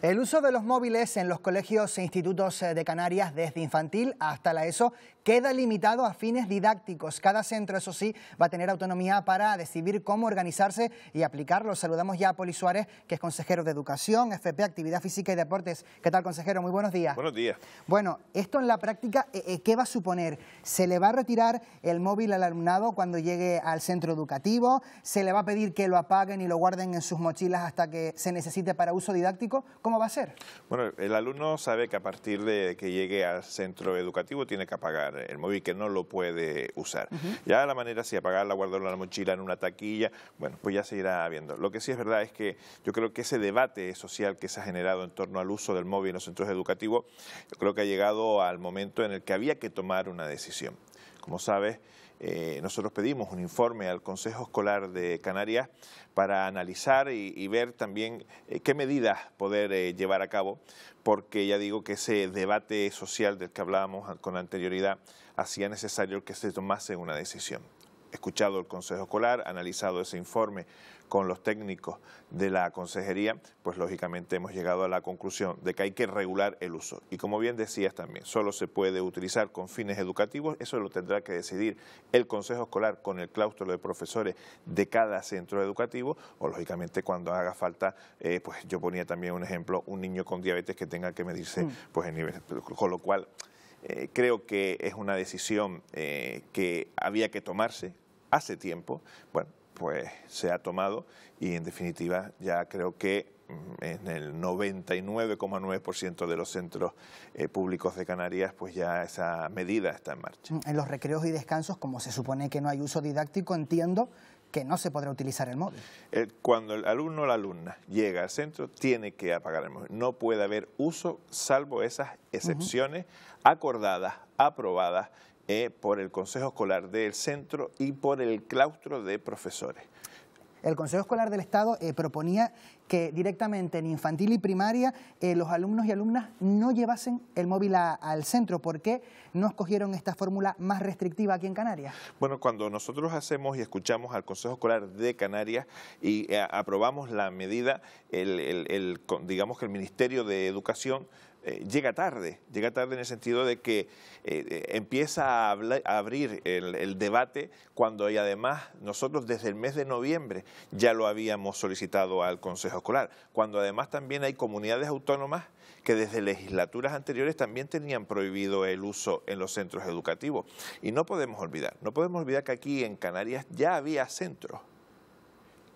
El uso de los móviles en los colegios e institutos de Canarias, desde infantil hasta la ESO, queda limitado a fines didácticos. Cada centro, eso sí, va a tener autonomía para decidir cómo organizarse y aplicarlo. Saludamos ya a Poli Suárez, que es consejero de Educación, FP, Actividad Física y Deportes. ¿Qué tal, consejero? Muy buenos días. Buenos días. Bueno, esto en la práctica, ¿qué va a suponer? ¿Se le va a retirar el móvil al alumnado cuando llegue al centro educativo? ¿Se le va a pedir que lo apaguen y lo guarden en sus mochilas hasta que se necesite para uso didáctico? ¿Cómo va a ser? Bueno, el alumno sabe que a partir de que llegue al centro educativo tiene que apagar el móvil, que no lo puede usar. Ya la manera si apagarla, guardarlo en la mochila, en una taquilla, bueno, pues ya se irá viendo. Lo que sí es verdad es que yo creo que ese debate social que se ha generado en torno al uso del móvil en los centros educativos, yo creo que ha llegado al momento en el que había que tomar una decisión. Como sabes, nosotros pedimos un informe al Consejo Escolar de Canarias para analizar y ver también qué medidas poder llevar a cabo, porque ya digo que ese debate social del que hablábamos con anterioridad hacía necesario que se tomase una decisión. Escuchado el Consejo Escolar, analizado ese informe con los técnicos de la consejería, pues lógicamente hemos llegado a la conclusión de que hay que regular el uso. Y como bien decías también, solo se puede utilizar con fines educativos, eso lo tendrá que decidir el Consejo Escolar con el claustro de profesores de cada centro educativo, o lógicamente cuando haga falta, pues yo ponía también un ejemplo, un niño con diabetes que tenga que medirse pues en nivel, con lo cual creo que es una decisión que había que tomarse hace tiempo. Bueno, pues se ha tomado y en definitiva ya creo que en el 99,9% de los centros públicos de Canarias pues ya esa medida está en marcha. En los recreos y descansos, como se supone que no hay uso didáctico, entiendo que no se podrá utilizar el móvil. Cuando el alumno o la alumna llega al centro, tiene que apagar el móvil. No puede haber uso salvo esas excepciones acordadas, aprobadas por el Consejo Escolar del centro y por el claustro de profesores. El Consejo Escolar del Estado proponía que directamente en infantil y primaria los alumnos y alumnas no llevasen el móvil al centro. ¿Por qué no escogieron esta fórmula más restrictiva aquí en Canarias? Bueno, cuando nosotros hacemos y escuchamos al Consejo Escolar de Canarias y aprobamos la medida, digamos que el Ministerio de Educación llega tarde en el sentido de que empieza a abrir el debate cuando y además nosotros desde el mes de noviembre ya lo habíamos solicitado al Consejo Escolar, cuando además también hay comunidades autónomas que desde legislaturas anteriores también tenían prohibido el uso en los centros educativos. Y no podemos olvidar que aquí en Canarias ya había centros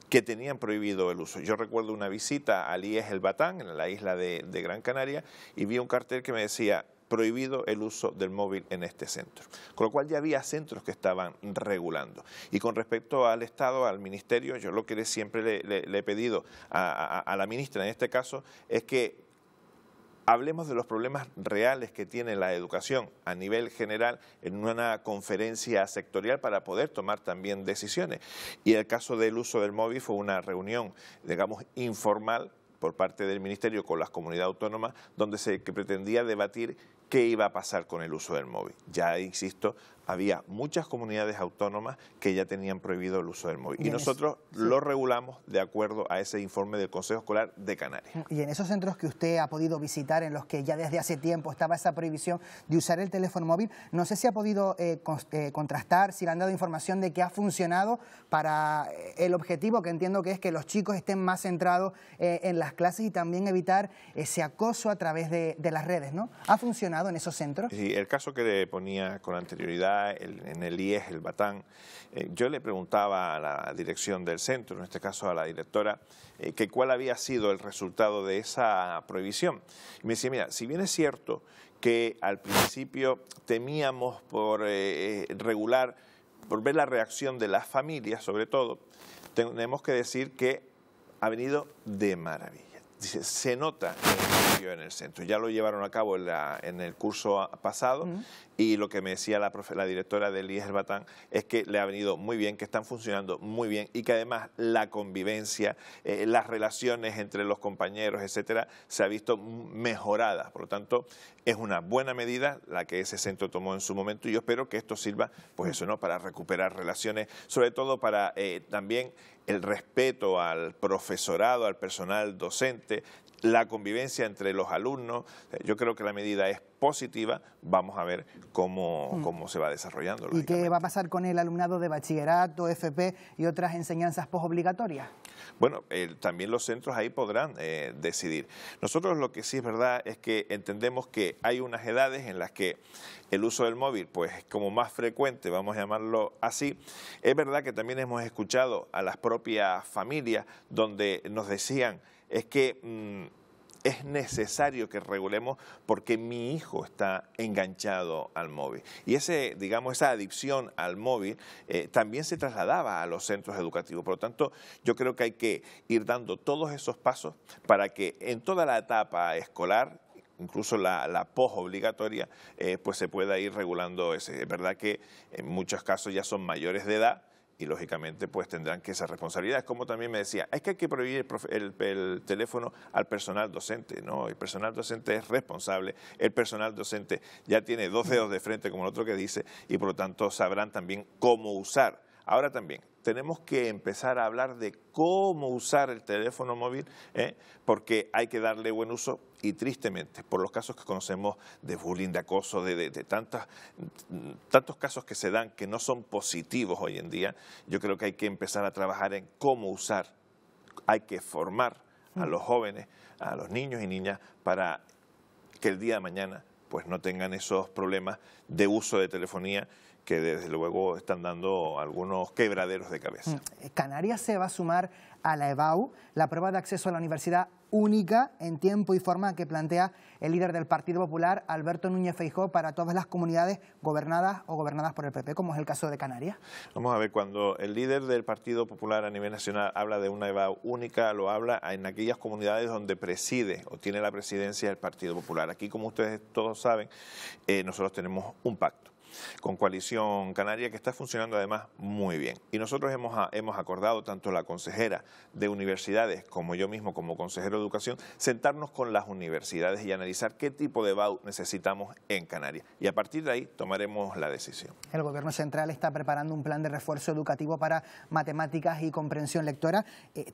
que tenían prohibido el uso. Yo recuerdo una visita al IES El Batán, en la isla de Gran Canaria, y vi un cartel que me decía prohibido el uso del móvil en este centro. Con lo cual ya había centros que estaban regulando. Y con respecto al Estado, al Ministerio, yo lo que siempre le he pedido a la ministra en este caso es que hablemos de los problemas reales que tiene la educación a nivel general en una conferencia sectorial para poder tomar también decisiones. Y el caso del uso del móvil fue una reunión, digamos, informal por parte del Ministerio con las comunidades autónomas donde se pretendía debatir qué iba a pasar con el uso del móvil. Ya, insisto, había muchas comunidades autónomas que ya tenían prohibido el uso del móvil. Y nosotros lo regulamos de acuerdo a ese informe del Consejo Escolar de Canarias. Y en esos centros que usted ha podido visitar, en los que ya desde hace tiempo estaba esa prohibición de usar el teléfono móvil, no sé si ha podido contrastar, si le han dado información de que ha funcionado para el objetivo que entiendo que es que los chicos estén más centrados en las clases y también evitar ese acoso a través de las redes, ¿no? ¿Ha funcionado en esos centros? Sí, el caso que le ponía con anterioridad en el IES El Batán, yo le preguntaba a la dirección del centro, en este caso a la directora, que cuál había sido el resultado de esa prohibición. Y me decía, mira, si bien es cierto que al principio temíamos por regular, por ver la reacción de las familias sobre todo, tenemos que decir que ha venido de maravilla. Dice, se nota el cambio en el centro. Ya lo llevaron a cabo en el curso pasado y lo que me decía la directora del IES El Batán es que le ha venido muy bien, que están funcionando muy bien y que además la convivencia, las relaciones entre los compañeros, etcétera, se ha visto mejorada. Por lo tanto, es una buena medida la que ese centro tomó en su momento y yo espero que esto sirva, pues eso, ¿no?, para recuperar relaciones, sobre todo para también el respeto al profesorado, al personal docente, la convivencia entre los alumnos. Yo creo que la medida es positiva. Vamos a ver cómo se va desarrollando. ¿Y qué va a pasar con el alumnado de bachillerato, FP y otras enseñanzas postobligatorias? Bueno, también los centros ahí podrán decidir. Nosotros lo que sí es verdad es que entendemos que hay unas edades en las que el uso del móvil pues es como más frecuente, vamos a llamarlo así. Es verdad que también hemos escuchado a las propias familias donde nos decían es que es necesario que regulemos porque mi hijo está enganchado al móvil. Y esa adicción al móvil también se trasladaba a los centros educativos. Por lo tanto, yo creo que hay que ir dando todos esos pasos para que en toda la etapa escolar, incluso la posobligatoria, pues se pueda ir regulando ese. Es verdad que en muchos casos ya son mayores de edad, y lógicamente pues tendrán que esa responsabilidad. Como también me decía, es que hay que prohibir el teléfono al personal docente. No, el personal docente es responsable, el personal docente ya tiene 2 dedos de frente, como el otro que dice, y por lo tanto sabrán también cómo usar. Ahora también tenemos que empezar a hablar de cómo usar el teléfono móvil, porque hay que darle buen uso y tristemente, por los casos que conocemos de bullying, de acoso, de tantos casos que se dan que no son positivos hoy en día, yo creo que hay que empezar a trabajar en cómo usar. Hay que formar a los jóvenes, a los niños y niñas para que el día de mañana pues no tengan esos problemas de uso de telefonía que desde luego están dando algunos quebraderos de cabeza. Canarias se va a sumar a la EBAU, la prueba de acceso a la universidad única en tiempo y forma que plantea el líder del Partido Popular, Alberto Núñez Feijóo, para todas las comunidades gobernadas o gobernadas por el PP, como es el caso de Canarias. Vamos a ver, cuando el líder del Partido Popular a nivel nacional habla de una EBAU única, lo habla en aquellas comunidades donde preside o tiene la presidencia el Partido Popular. Aquí, como ustedes todos saben, nosotros tenemos un pacto con Coalición Canaria que está funcionando además muy bien. Y nosotros hemos acordado, tanto la consejera de universidades como yo mismo como consejero de educación, sentarnos con las universidades y analizar qué tipo de EBAU necesitamos en Canarias. Y a partir de ahí tomaremos la decisión. El Gobierno central está preparando un plan de refuerzo educativo para matemáticas y comprensión lectora.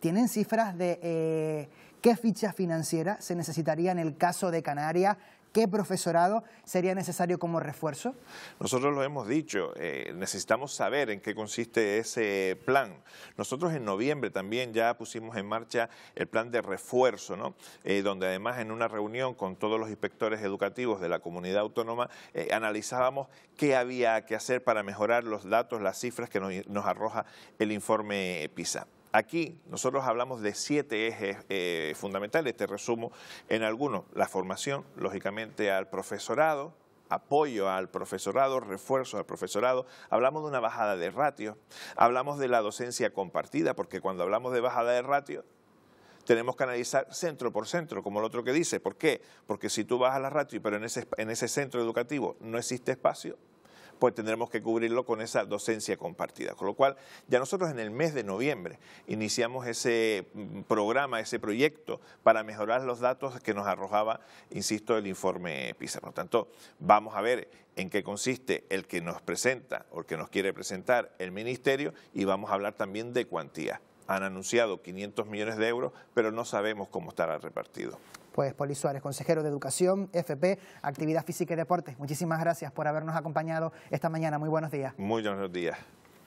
¿Tienen cifras de qué ficha financiera se necesitaría en el caso de Canarias? ¿Qué profesorado sería necesario como refuerzo? Nosotros lo hemos dicho, necesitamos saber en qué consiste ese plan. Nosotros en noviembre también ya pusimos en marcha el plan de refuerzo, ¿no? Donde además en una reunión con todos los inspectores educativos de la comunidad autónoma analizábamos qué había que hacer para mejorar los datos, las cifras que nos arroja el informe PISA. Aquí nosotros hablamos de 7 ejes fundamentales, te resumo en algunos: la formación, lógicamente, al profesorado, apoyo al profesorado, refuerzo al profesorado, hablamos de una bajada de ratio, hablamos de la docencia compartida, porque cuando hablamos de bajada de ratio tenemos que analizar centro por centro, como el otro que dice. ¿Por qué? Porque si tú bajas la ratio, pero en ese centro educativo no existe espacio, pues tendremos que cubrirlo con esa docencia compartida. Con lo cual, ya nosotros en el mes de noviembre iniciamos ese programa, ese proyecto para mejorar los datos que nos arrojaba, insisto, el informe PISA. Por lo tanto, vamos a ver en qué consiste el que nos presenta o el que nos quiere presentar el Ministerio, y vamos a hablar también de cuantía. Han anunciado 500 millones de euros, pero no sabemos cómo estará repartido. Pues Poli Suárez, consejero de Educación, FP, Actividad Física y Deportes, muchísimas gracias por habernos acompañado esta mañana. Muy buenos días. Muy buenos días.